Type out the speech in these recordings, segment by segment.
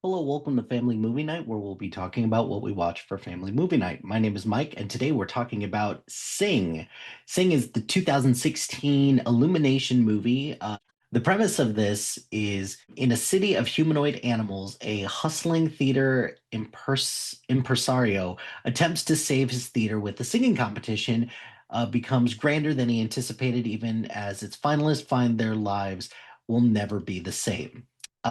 Hello, welcome to Family Movie Night, where we'll be talking about what we watch for Family Movie Night. My name is Mike, and today we're talking about Sing. Sing is the 2016 Illumination movie. The premise of this is in a city of humanoid animals, a hustling theater impresario attempts to save his theater with a singing competition, becomes grander than he anticipated, even as its finalists find their lives will never be the same.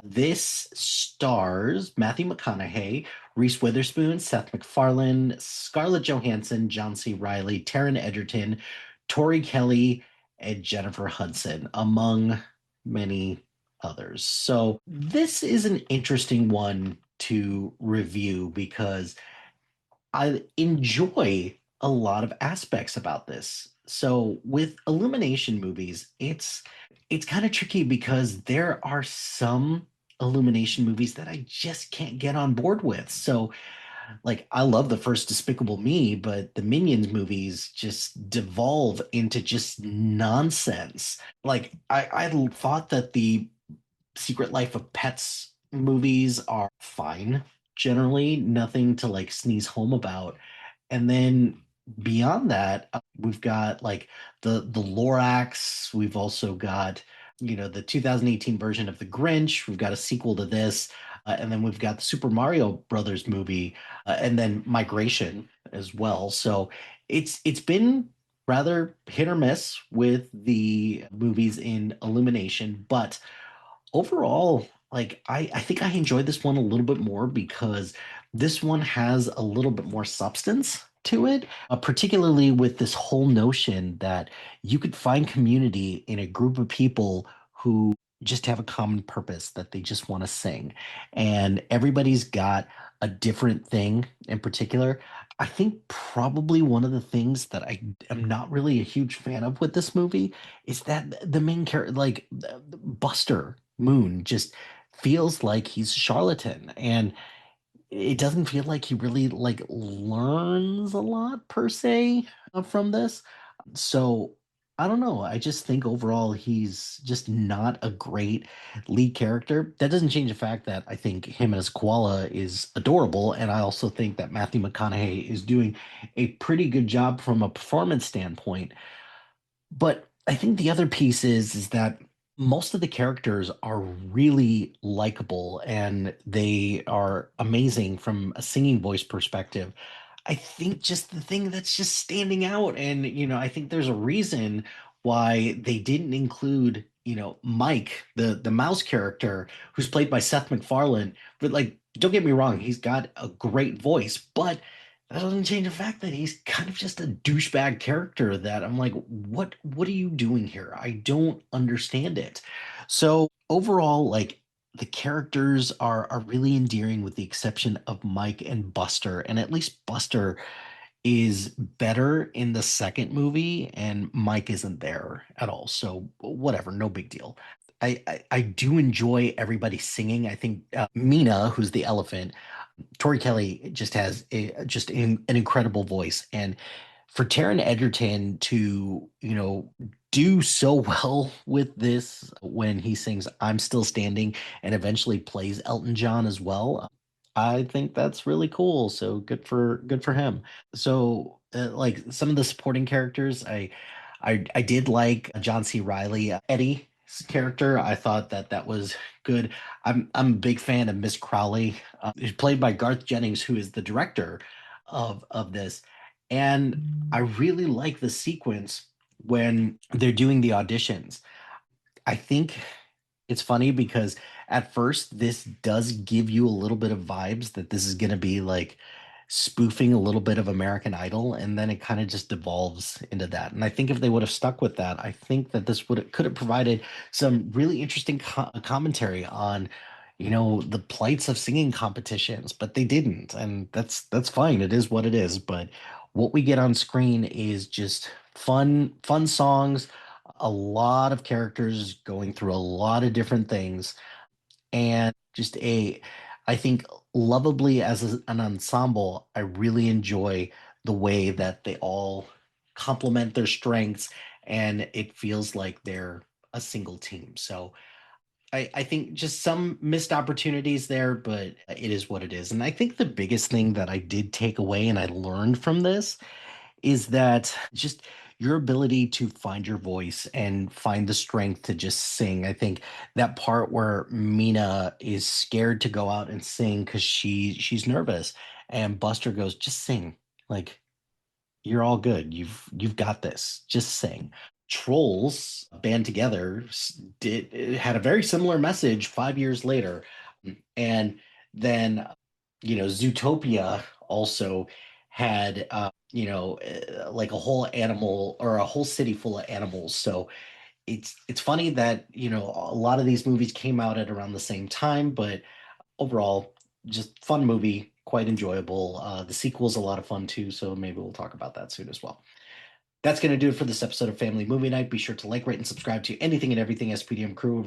This stars Matthew McConaughey, Reese Witherspoon, Seth MacFarlane, Scarlett Johansson, John C. Reilly, Taron Egerton, Tori Kelly, and Jennifer Hudson, among many others. So this is an interesting one to review because I enjoy a lot of aspects about this. So with Illumination movies, it's kind of tricky because there are some Illumination movies that I just can't get on board with. So like I love the first Despicable Me, but the Minions movies just devolve into just nonsense. Like I thought that the Secret Life of Pets movies are fine generally, nothing to like sneeze home about. And then beyond that, we've got like the Lorax. We've also got the 2018 version of The Grinch. We've got a sequel to this, and then we've got the Super Mario Brothers movie, and then Migration as well. So it's been rather hit or miss with the movies in Illumination, but overall, like I think I enjoyed this one a little bit more because this one has a little bit more substance to it, particularly with this whole notion that you could find community in a group of people who just have a common purpose that they just want to sing. And everybody's got a different thing in particular. I think probably one of the things that I am not really a huge fan of with this movie is that the main character, like Buster Moon, just feels like he's a charlatan, and it doesn't feel like he really like learns a lot per se from this. So I don't know. I just think overall he's just not a great lead character. That doesn't change the fact that I think him as Koala is adorable, and I also think that Matthew McConaughey is doing a pretty good job from a performance standpoint. But I think the other piece is that most of the characters are really likable and they are amazing from a singing voice perspective. I think just the thing that's just standing out, and I think there's a reason why they didn't include, Mike, the mouse character, who's played by Seth MacFarlane. But like, don't get me wrong, he's got a great voice, but that doesn't change the fact that he's kind of just a douchebag character that I'm like, what are you doing here? I don't understand it. So overall, like the characters are really endearing with the exception of Mike and Buster. And at least Buster is better in the second movie, and Mike isn't there at all. So whatever, no big deal. I do enjoy everybody singing. I think Mina, who's the elephant, Tori Kelly just has an incredible voice, and for Taron Egerton to do so well with this when he sings "I'm Still Standing" and eventually plays Elton John as well, I think that's really cool. So good for him. So like some of the supporting characters, I did like John C. Reilly, Eddie's character. I thought that that was good. I'm a big fan of Miss Crowley, who's played by Garth Jennings, who is the director of this. And I really like the sequence when they're doing the auditions. I think it's funny because at first this does give you a little bit of vibes that this is going to be like spoofing a little bit of American Idol, and then it kind of just devolves into that. And I think if they would have stuck with that, I think that this would could have provided some really interesting commentary on the plights of singing competitions, but they didn't, and that's fine. It is what it is. But what we get on screen is just fun songs, a lot of characters going through a lot of different things, and just I think lovably as an ensemble, I really enjoy the way that they all complement their strengths, and it feels like they're a single team. So I think just some missed opportunities there, but it is what it is. And I think the biggest thing that I did take away and I learned from this is that just your ability to find your voice and find the strength to just sing. I think that part where Mina is scared to go out and sing because she's nervous, and Buster goes, "Just sing, like you're all good. You've got this. Just sing." Trolls band together did had a very similar message 5 years later, and then Zootopia also had like a whole animal or a whole city full of animals. So it's funny that a lot of these movies came out at around the same time, but overall, just fun movie, quite enjoyable. The sequel's a lot of fun too, so maybe we'll talk about that soon as well. That's going to do it for this episode of Family Movie Night. Be sure to like, rate, and subscribe to anything and everything SPDM Crew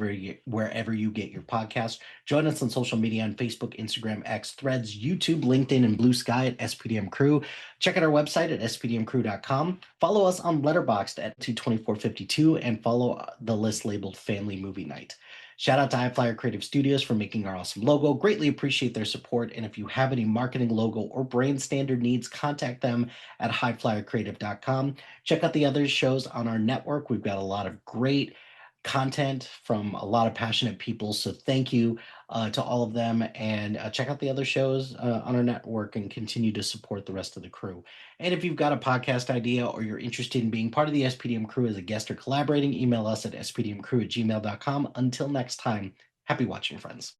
wherever you get your podcast. Join us on social media on Facebook, Instagram, X, Threads, YouTube, LinkedIn, and Blue Sky at SPDM Crew. Check out our website at spdmcrew.com. Follow us on Letterboxd at 22452 and follow the list labeled Family Movie Night. Shout out to HiFlyer Creative Studios for making our awesome logo. Greatly appreciate their support. And if you have any marketing, logo, or brand standard needs, contact them at hiflyercreative.com. Check out the other shows on our network. We've got a lot of great content from a lot of passionate people. So thank you to all of them. And check out the other shows on our network and continue to support the rest of the crew. And if you've got a podcast idea or you're interested in being part of the SPDM crew as a guest or collaborating, email us at spdmcrew@gmail.com. Until next time, happy watching, friends.